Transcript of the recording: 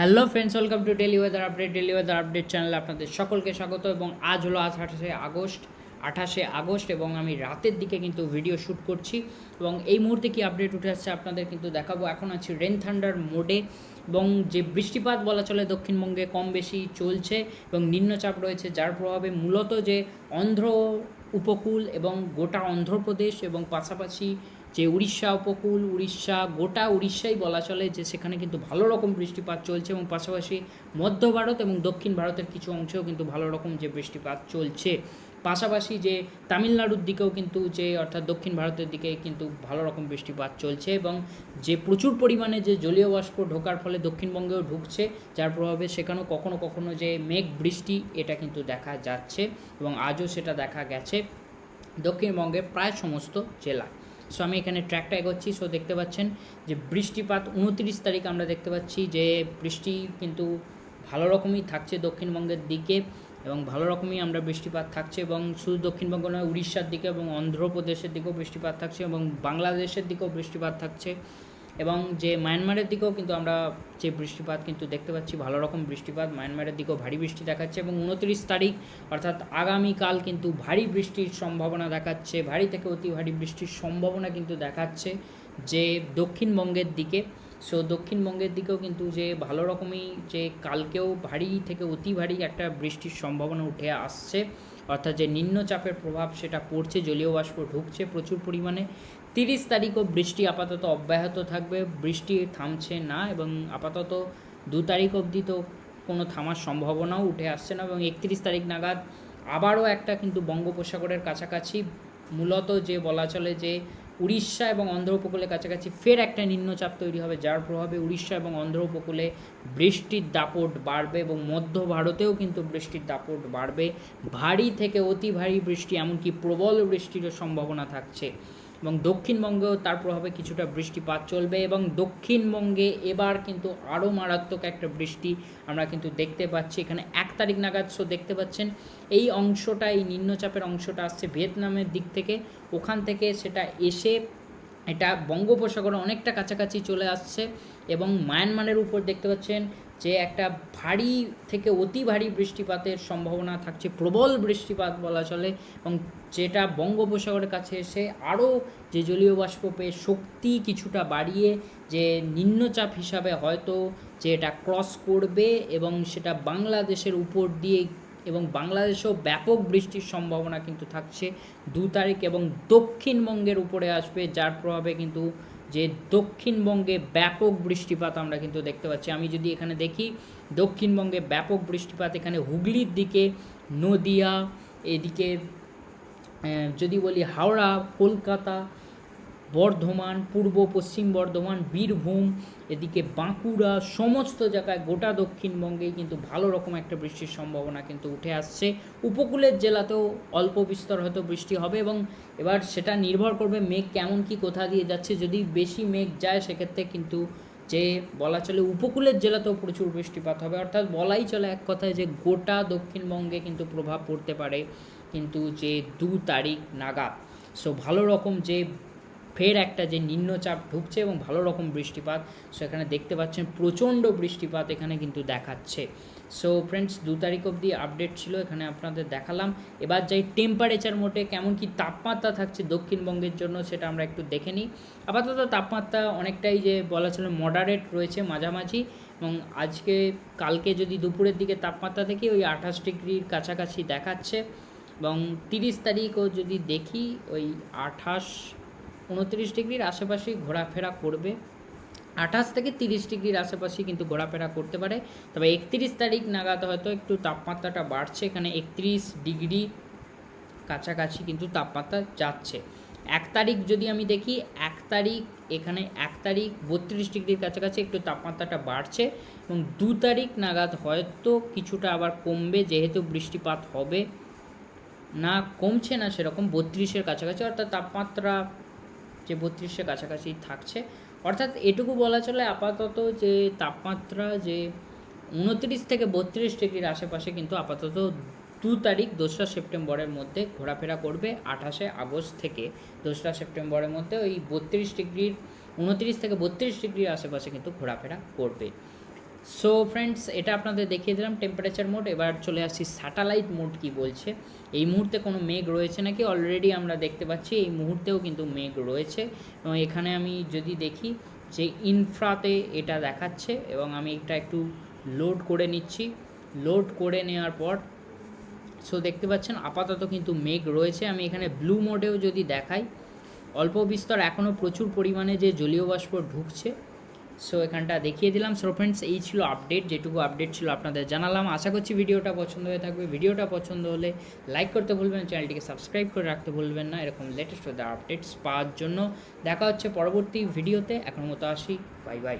Hello friends, welcome to daily weather update চ্যানেলে আপনাদের সকলকে স্বাগত। এবং আজ হলো 28শে আগস্ট এবং আমি রাতের দিকে কিন্তু ভিডিও শ্যুট করছি এবং এই মুহূর্তে কি আপডেট উঠে আসছে আপনাদের কিন্তু দেখাবো। এখন আছি রেন থান্ডার মোডে এবং যে বৃষ্টিপাত বলা চলে দক্ষিণবঙ্গে কম বেশি চলছে এবং নিম্নচাপ রয়েছে, যার প্রভাবে মূলত যে অন্ধ্র উপকূল এবং গোটা অন্ধ্রপ্রদেশ এবং পাশাপাশি যে উড়িষ্যা উপকূল, গোটা উড়িষ্যাই বলা চলে যে সেখানে কিন্তু ভালো রকম বৃষ্টিপাত চলছে এবং পাশাপাশি মধ্য ভারত এবং দক্ষিণ ভারতের কিছু অংশেও কিন্তু ভালো রকম যে বৃষ্টিপাত চলছে। পাশাপাশি যে তামিলনাড়ুর দিকেও কিন্তু অর্থাৎ দক্ষিণ ভারতের দিকে কিন্তু ভালো রকম বৃষ্টিপাত চলছে এবং যে প্রচুর পরিমাণে যে জলীয় বাষ্প ঢোকার ফলে দক্ষিণবঙ্গেও ঢুকছে, যার প্রভাবে সেখানেও কখনো কখনো যে মেঘ বৃষ্টি এটা কিন্তু দেখা যাচ্ছে এবং আজও সেটা দেখা গেছে দক্ষিণবঙ্গের প্রায় সমস্ত জেলায়। সো আমি এখানে ট্র্যাকটা এগোচ্ছি। সো দেখতে পাচ্ছেন যে বৃষ্টিপাত 29 তারিখ আমরা দেখতে পাচ্ছি যে বৃষ্টি কিন্তু ভালো রকমই থাকছে দক্ষিণবঙ্গের দিকে এবং ভালো রকমই আমরা বৃষ্টিপাত থাকছে এবং শুধু দক্ষিণবঙ্গ নয়, উড়িষ্যার দিকে এবং অন্ধ্রপ্রদেশের দিকেও বৃষ্টিপাত থাকছে এবং বাংলাদেশের দিকেও বৃষ্টিপাত থাকছে এবং যে মায়ানমারের দিকেও কিন্তু আমরা যে বৃষ্টিপাত কিন্তু দেখতে পাচ্ছি, ভালো রকম বৃষ্টিপাত মায়ানমারের দিকেও ভারী বৃষ্টি দেখাচ্ছে এবং 29 তারিখ অর্থাৎ আগামীকাল কিন্তু ভারী বৃষ্টির সম্ভাবনা দেখাচ্ছে, ভারী থেকে অতি ভারী বৃষ্টির সম্ভাবনা কিন্তু দেখাচ্ছে যে দক্ষিণবঙ্গের দিকে। সো দক্ষিণবঙ্গের দিকেও কিন্তু যে ভালো রকমই যে কালকেও ভারী থেকে অতি ভারী একটা বৃষ্টির সম্ভাবনা উঠে আসছে, অর্থাৎ যে নিম্নচাপের প্রভাব সেটা পড়ছে, জলীয় বাষ্প ঢুকছে প্রচুর পরিমাণে। 30 তারিখও বৃষ্টি আপাতত অব্যাহত থাকবে, বৃষ্টি থামছে না এবং আপাতত 2 তারিখ অবধি তো কোনো থামার সম্ভাবনাও উঠে আসছে না এবং 31 তারিখ নাগাদ আবারও একটা কিন্তু বঙ্গোপসাগরের কাছাকাছি, মূলত যে বলা চলে যে উড়িষ্যা এবং অন্ধ্র উপকূলের কাছাকাছি ফের একটা নিম্নচাপ তৈরি হবে, যার প্রভাবে উড়িষ্যা এবং অন্ধ্র উপকূলে বৃষ্টির দাপট বাড়বে এবং মধ্য ভারতেও কিন্তু বৃষ্টির দাপট বাড়বে। ভারী থেকে অতি ভারী বৃষ্টি, এমনকি প্রবল বৃষ্টিরও সম্ভাবনা থাকছে এবং দক্ষিণবঙ্গেও তার প্রভাবে কিছুটা বৃষ্টিপাত চলবে এবং দক্ষিণবঙ্গে এবার কিন্তু আরও মারাত্মক একটা বৃষ্টি আমরা কিন্তু দেখতে পাচ্ছি এখানে 1 তারিখ নাগাদ। সো দেখতে পাচ্ছেন এই অংশটা, এই নিম্নচাপের অংশটা আসছে ভিয়েতনামের দিক থেকে, ওখান থেকে সেটা এসে এটা বঙ্গোপসাগরে অনেকটা কাছাকাছি চলে আসছে এবং মায়ানমারের উপর দেখতে পাচ্ছেন যে একটা ভারী থেকে অতি ভারী বৃষ্টিপাতের সম্ভাবনা থাকছে, প্রবল বৃষ্টিপাত বলা চলে এবং যেটা বঙ্গোপসাগরের কাছে এসে আরও যে জলীয় বাষ্প পেয়ে শক্তি কিছুটা বাড়িয়ে যে নিম্নচাপ হিসাবে হয়তো যে এটা ক্রস করবে এবং সেটা বাংলাদেশের উপর দিয়ে এবং বাংলাদেশেও ব্যাপক বৃষ্টির সম্ভাবনা কিন্তু থাকছে 2 তারিখ এবং দক্ষিণবঙ্গের উপরে আসবে, যার প্রভাবে কিন্তু যে দক্ষিণবঙ্গে ব্যাপক বৃষ্টিপাত আমরা কিন্তু দেখতে পাচ্ছি। আমি যদি এখানে দেখি দক্ষিণবঙ্গে ব্যাপক বৃষ্টিপাত এখানে হুগলির দিকে, নদিয়া এদিকে, যদি বলি হাওড়া, কলকাতা, বর্ধমান, পূর্ব পশ্চিম বর্ধমান, বীরভূম, এদিকে বাঁকুড়া, সমস্ত জায়গায় গোটা দক্ষিণবঙ্গেই কিন্তু ভালো রকম একটা বৃষ্টির সম্ভাবনা কিন্তু উঠে আসছে। উপকূলের জেলাতেও অল্প বিস্তর হয়তো বৃষ্টি হবে এবং এবার সেটা নির্ভর করবে মেঘ কেমন কি কোথা দিয়ে যাচ্ছে। যদি বেশি মেঘ যায় সেক্ষেত্রে কিন্তু যে বলা চলে উপকূলের জেলাতেও প্রচুর বৃষ্টিপাত হবে, অর্থাৎ বলাই চলে এক কথায় যে গোটা দক্ষিণবঙ্গে কিন্তু প্রভাব পড়তে পারে কিন্তু যে 2 তারিখ নাগাদ। সো ভালো রকম যে ফের একটা যে নিম্নচাপ ঢুকছে এবং ভালো রকম বৃষ্টিপাত, সো এখানে দেখতে পাচ্ছেন প্রচণ্ড বৃষ্টিপাত এখানে কিন্তু দেখাচ্ছে। সো ফ্রেন্ডস, 2 তারিখ অবধি আপডেট ছিল, এখানে আপনাদের দেখালাম। এবার যাই টেম্পারেচার মোটে কেমন কি তাপমাত্রা থাকছে দক্ষিণবঙ্গের জন্য সেটা আমরা একটু দেখে নিই। আপাতত তাপমাত্রা অনেকটাই যে বলা চলে মডারেট রয়েছে, মাঝামাঝি, এবং আজকে কালকে যদি দুপুরের দিকে তাপমাত্রা দেখি ওই 28 ডিগ্রির কাছাকাছি দেখাচ্ছে এবং 30 তারিখও যদি দেখি ওই 29 ডিগ্রির আশেপাশেই ঘোরাফেরা করবে, 28 থেকে 30 ডিগ্রির আশেপাশেই কিন্তু ঘোরাফেরা করতে পারে। তবে 31 তারিখ নাগাদ হয়তো একটু তাপমাত্রাটা বাড়ছে, এখানে 31 ডিগ্রি কাছাকাছি কিন্তু তাপমাত্রা যাচ্ছে। 1 তারিখ যদি আমি দেখি, 1 তারিখ এখানে 1 তারিখ 32 ডিগ্রির কাছাকাছি একটু তাপমাত্রাটা বাড়ছে এবং 2 তারিখ নাগাদ হয়তো কিছুটা আবার কমবে, যেহেতু বৃষ্টিপাত হবে না, কমছে না সেরকম, 32-এর কাছাকাছি, অর্থাৎ তাপমাত্রা যে 32-এর কাছাকাছি থাকছে। অর্থাৎ এটুকু বলা চলে আপাতত যে তাপমাত্রা যে 29 থেকে 32 ডিগ্রির আশেপাশে কিন্তু আপাতত 2 তারিখ 2রা সেপ্টেম্বরের মধ্যে ঘোরাফেরা করবে। 28শে আগস্ট থেকে 2রা সেপ্টেম্বরের মধ্যে ওই 32 ডিগ্রির 29 থেকে 32 ডিগ্রির আশেপাশে কিন্তু ঘোরাফেরা করবে। সো ফ্রেন্ডস, এটা আপনাদের দেখিয়ে দিলাম টেম্পারেচার মোড। এবার চলে আসছি স্যাটেলাইট মোড কী বলছে। এই মুহূর্তে কোনো মেঘ রয়েছে নাকি, অলরেডি আমরা দেখতে পাচ্ছি এই মুহূর্তেও কিন্তু মেঘ রয়েছে। এবং এখানে আমি যদি দেখি যে ইনফ্রাতে এটা দেখাচ্ছে, এবং আমি এটা একটু লোড করে নিচ্ছি। লোড করে নেওয়ার পর সো দেখতে পাচ্ছেন আপাতত কিন্তু মেঘ রয়েছে। আমি এখানে ব্লু মোডেও যদি দেখাই, অল্প বিস্তর এখনও প্রচুর পরিমাণে যে জলীয় বাষ্প ঢুকছে। সো এখানটা দেখিয়ে দিলাম। সো ফ্রেন্ডস, এই ছিল আপডেট, যেটুকু আপডেট ছিল আপনাদের জানালাম। আশা করছি ভিডিওটা পছন্দ হয়ে থাকবে। ভিডিওটা পছন্দ হলে লাইক করতে ভুলবেন, চ্যানেলটিকে সাবস্ক্রাইব করে রাখতে ভুলবেন না এরকম লেটেস্ট ওয়েদার আপডেটস পাওয়ার জন্য। দেখা হচ্ছে পরবর্তী ভিডিওতে। এখন মতো আসি, বাই বাই।